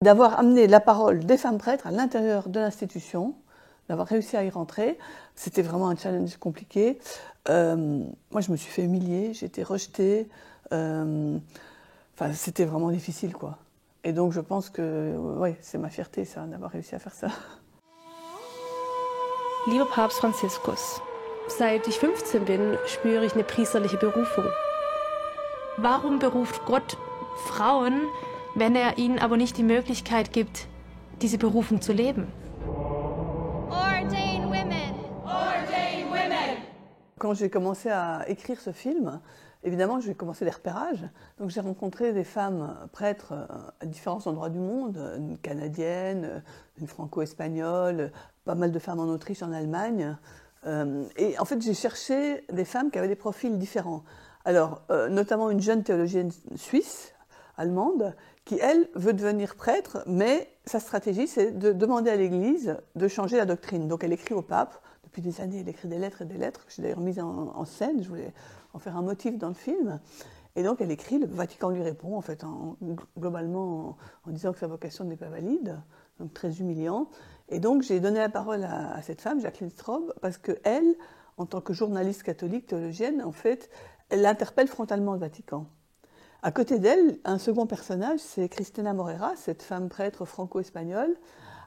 D'avoir amené la parole des femmes prêtres à l'intérieur de l'institution, d'avoir réussi à y rentrer, c'était vraiment un challenge compliqué. Moi, je me suis fait humilier, j'ai été rejetée. Enfin, c'était vraiment difficile, quoi. Et donc, je pense que, ouais, c'est ma fierté, ça, d'avoir réussi à faire ça. Lieber Papst Franziskus, seit ich 15 bin, spüre ich eine priesterliche Berufung. Warum beruft Gott Frauen, wenn er ihnen aber nicht die Möglichkeit gibt, diese Berufung zu leben? Ordain women! Ordain women! Quand j'ai commencé à écrire ce film, évidemment, j'ai commencé des repérages. Donc j'ai rencontré des femmes prêtres à différents endroits du monde, une canadienne, une franco-espagnole, pas mal de femmes en Autriche, en Allemagne. Et en fait, j'ai cherché des femmes qui avaient des profils différents. Alors, notamment une jeune théologienne suisse, allemande, qui, elle, veut devenir prêtre, mais sa stratégie, c'est de demander à l'Église de changer la doctrine. Donc elle écrit au pape. Depuis des années, elle écrit des lettres et des lettres, que j'ai d'ailleurs mises en scène. Je voulais en faire un motif dans le film. Et donc elle écrit, le Vatican lui répond, en fait, globalement, en disant que sa vocation n'est pas valide, donc très humiliant. Et donc j'ai donné la parole à cette femme, Jacqueline Straub, parce qu'elle, en tant que journaliste catholique, théologienne, en fait, elle interpelle frontalement le Vatican. À côté d'elle, un second personnage, c'est Cristina Morera, cette femme prêtre franco-espagnole.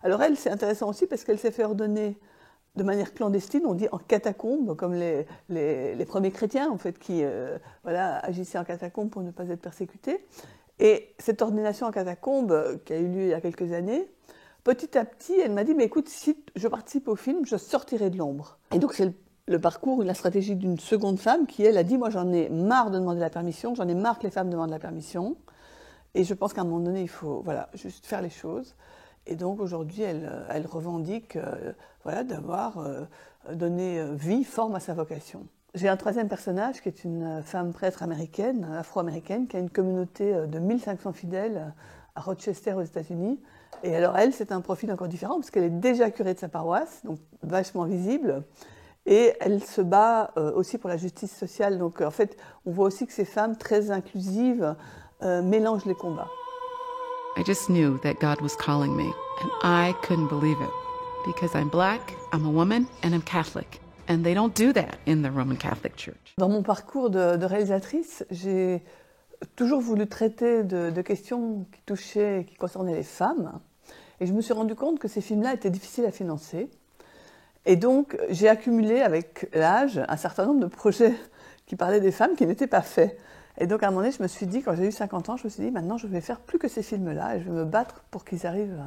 Alors elle, c'est intéressant aussi parce qu'elle s'est fait ordonner de manière clandestine, on dit en catacombe, comme les premiers chrétiens, en fait, qui voilà, agissaient en catacombe pour ne pas être persécutés. Et cette ordination en catacombe, qui a eu lieu il y a quelques années, petit à petit, elle m'a dit, mais écoute, si je participe au film, je sortirai de l'ombre. Et donc c'est le parcours, la stratégie d'une seconde femme qui, elle, a dit, moi j'en ai marre de demander la permission, j'en ai marre que les femmes demandent la permission. Et je pense qu'à un moment donné, il faut voilà, juste faire les choses. Et donc aujourd'hui, elle revendique voilà, d'avoir donné vie, forme à sa vocation. J'ai un troisième personnage qui est une femme prêtre américaine, afro-américaine, qui a une communauté de 1500 fidèles à Rochester aux États-Unis. Et alors elle, c'est un profil encore différent parce qu'elle est déjà curée de sa paroisse, donc vachement visible. Et elle se bat aussi pour la justice sociale. Donc en fait, on voit aussi que ces femmes très inclusives mélangent les combats. I just knew that God was calling me, and I couldn't believe it. Because I'm black, I'm a woman, and I'm Catholic. And they don't do that in the Roman Catholic Church. Dans mon parcours de réalisatrice, j'ai toujours voulu traiter de questions qui touchaient, qui concernaient les femmes. Et je me suis rendu compte que ces films-là étaient difficiles à financer. Et donc, j'ai accumulé avec l'âge un certain nombre de projets qui parlaient des femmes qui n'étaient pas faits. Et donc, à un moment donné, je me suis dit, quand j'ai eu 50 ans, je me suis dit, maintenant, je vais faire plus que ces films-là et je vais me battre pour qu'ils arrivent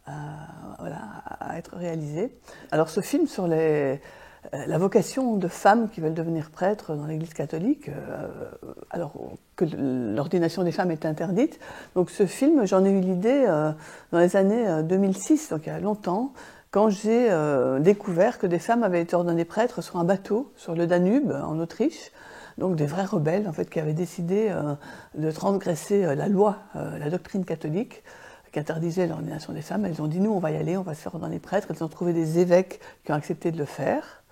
à être réalisés. Alors, ce film sur la vocation de femmes qui veulent devenir prêtres dans l'Église catholique, alors que l'ordination des femmes est interdite. Donc, ce film, j'en ai eu l'idée dans les années 2006, donc il y a longtemps, quand j'ai découvert que des femmes avaient été ordonnées prêtres sur un bateau, sur le Danube, en Autriche. Donc des vrais rebelles, en fait, qui avaient décidé de transgresser la loi, la doctrine catholique, qui interdisait l'ordination des femmes. Elles ont dit, nous, on va y aller, on va se faire ordonner prêtre. Elles ont trouvé des évêques qui ont accepté de le faire,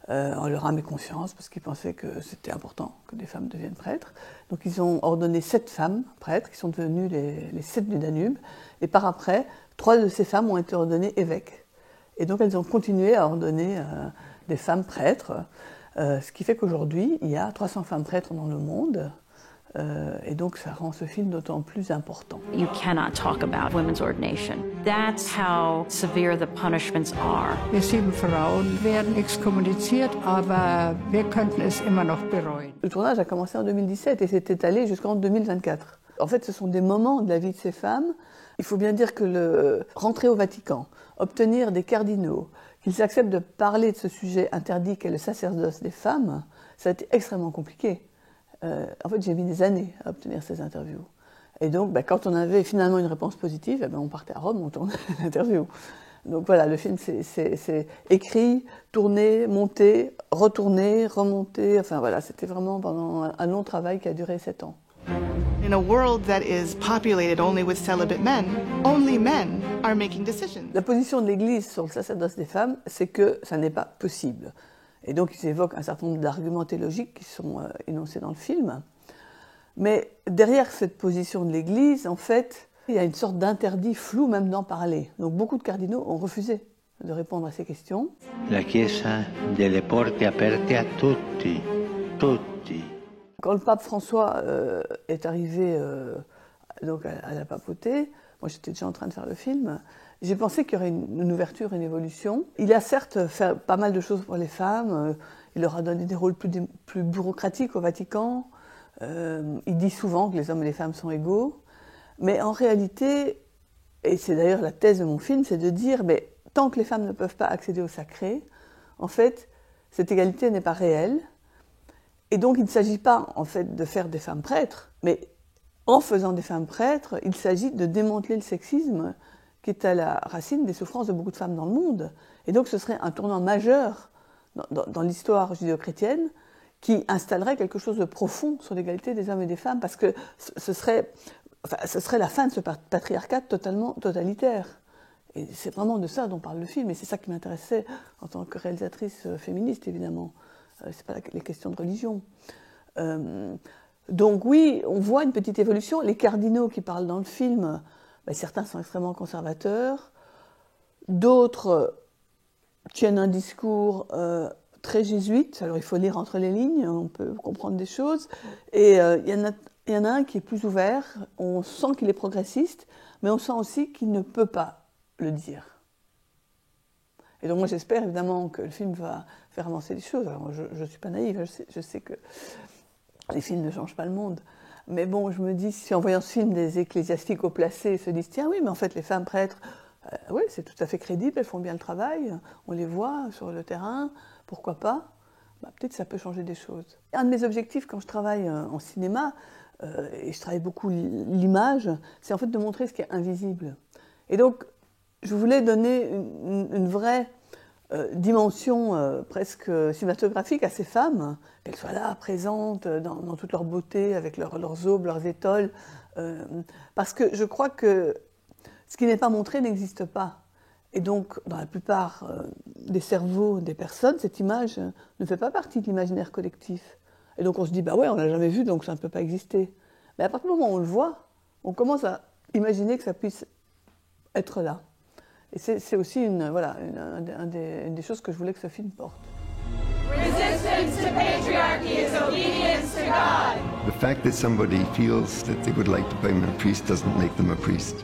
en leur âme et conscience, parce qu'ils pensaient que c'était important que des femmes deviennent prêtres. Donc ils ont ordonné 7 femmes prêtres, qui sont devenues les 7 du Danube. Et par après, 3 de ces femmes ont été ordonnées évêques. Et donc elles ont continué à ordonner des femmes prêtres, ce qui fait qu'aujourd'hui, il y a 300 femmes prêtres dans le monde, et donc ça rend ce film d'autant plus important. You cannot talk about women's ordination. That's how severe the punishments are. Die 7 Frauen werden exkommuniziert, aber wir könnten es immer noch bereuen. Le tournage a commencé en 2017 et s'est étalé jusqu'en 2024. En fait, ce sont des moments de la vie de ces femmes. Il faut bien dire que rentrer au Vatican, obtenir des cardinaux, qu'ils acceptent de parler de ce sujet interdit qu'est le sacerdoce des femmes, ça a été extrêmement compliqué. En fait, j'ai mis des années à obtenir ces interviews. Et donc, quand on avait finalement une réponse positive, on partait à Rome, on tournait l'interview. Donc voilà, le film, c'est écrit, tourné, monté, retourné, remonté. Enfin voilà, c'était vraiment pendant un long travail qui a duré 7 ans. In a world that is populated only with celibate men, only men are making decisions. La position de l'Église sur le sacerdoce des femmes, c'est que ça n'est pas possible. Et donc ils évoquent un certain nombre d'arguments théologiques qui sont énoncés dans le film. Mais derrière cette position de l'Église, en fait, Il y a une sorte d'interdit flou même d'en parler. Donc beaucoup de cardinaux ont refusé de répondre à ces questions. La Chiesa delle porte aperte a tutti, tutti. Quand le pape François est arrivé donc à la papauté, moi j'étais déjà en train de faire le film, j'ai pensé qu'il y aurait une ouverture, une évolution. Il a certes fait pas mal de choses pour les femmes, il leur a donné des rôles plus bureaucratiques au Vatican, il dit souvent que les hommes et les femmes sont égaux, mais en réalité, et c'est d'ailleurs la thèse de mon film, c'est de dire, mais tant que les femmes ne peuvent pas accéder au sacré, en fait, cette égalité n'est pas réelle. Et donc, il ne s'agit pas, en fait, de faire des femmes prêtres, mais en faisant des femmes prêtres, il s'agit de démanteler le sexisme qui est à la racine des souffrances de beaucoup de femmes dans le monde. Et donc, ce serait un tournant majeur dans l'histoire judéo-chrétienne qui installerait quelque chose de profond sur l'égalité des hommes et des femmes, parce que ce serait la fin de ce patriarcat totalement totalitaire. Et c'est vraiment de ça dont parle le film, et c'est ça qui m'intéressait en tant que réalisatrice féministe, évidemment. C'est pas les questions de religion. Donc oui, on voit une petite évolution. Les cardinaux qui parlent dans le film, certains sont extrêmement conservateurs, d'autres tiennent un discours très jésuite. Alors il faut lire entre les lignes, on peut comprendre des choses. Et il y en a un qui est plus ouvert, on sent qu'il est progressiste, mais on sent aussi qu'il ne peut pas le dire. Et donc moi j'espère évidemment que le film va faire avancer les choses. Alors je ne suis pas naïve, je sais que les films ne changent pas le monde. Mais bon, je me dis, si en voyant ce film, des ecclésiastiques haut placés se disent, tiens oui, mais en fait les femmes prêtres, oui, c'est tout à fait crédible, elles font bien le travail, on les voit sur le terrain, pourquoi pas, peut-être ça peut changer des choses. Un de mes objectifs quand je travaille en cinéma, et je travaille beaucoup l'image, c'est en fait de montrer ce qui est invisible. Et donc, je voulais donner une vraie dimension presque cinématographique à ces femmes, qu'elles soient là, présentes, dans toute leur beauté, avec leurs aubes, leurs étoiles, parce que je crois que ce qui n'est pas montré n'existe pas. Et donc, dans la plupart des cerveaux des personnes, cette image ne fait pas partie de l'imaginaire collectif. Et donc on se dit, ouais, on l'a jamais vu, donc ça ne peut pas exister. Mais à partir du moment où on le voit, on commence à imaginer que ça puisse être là. Et c'est aussi une des choses que je voulais que ce film porte. Resistance to patriarchy is obedience to God. The fact that somebody feels that they would like to become a priest doesn't make them a priest.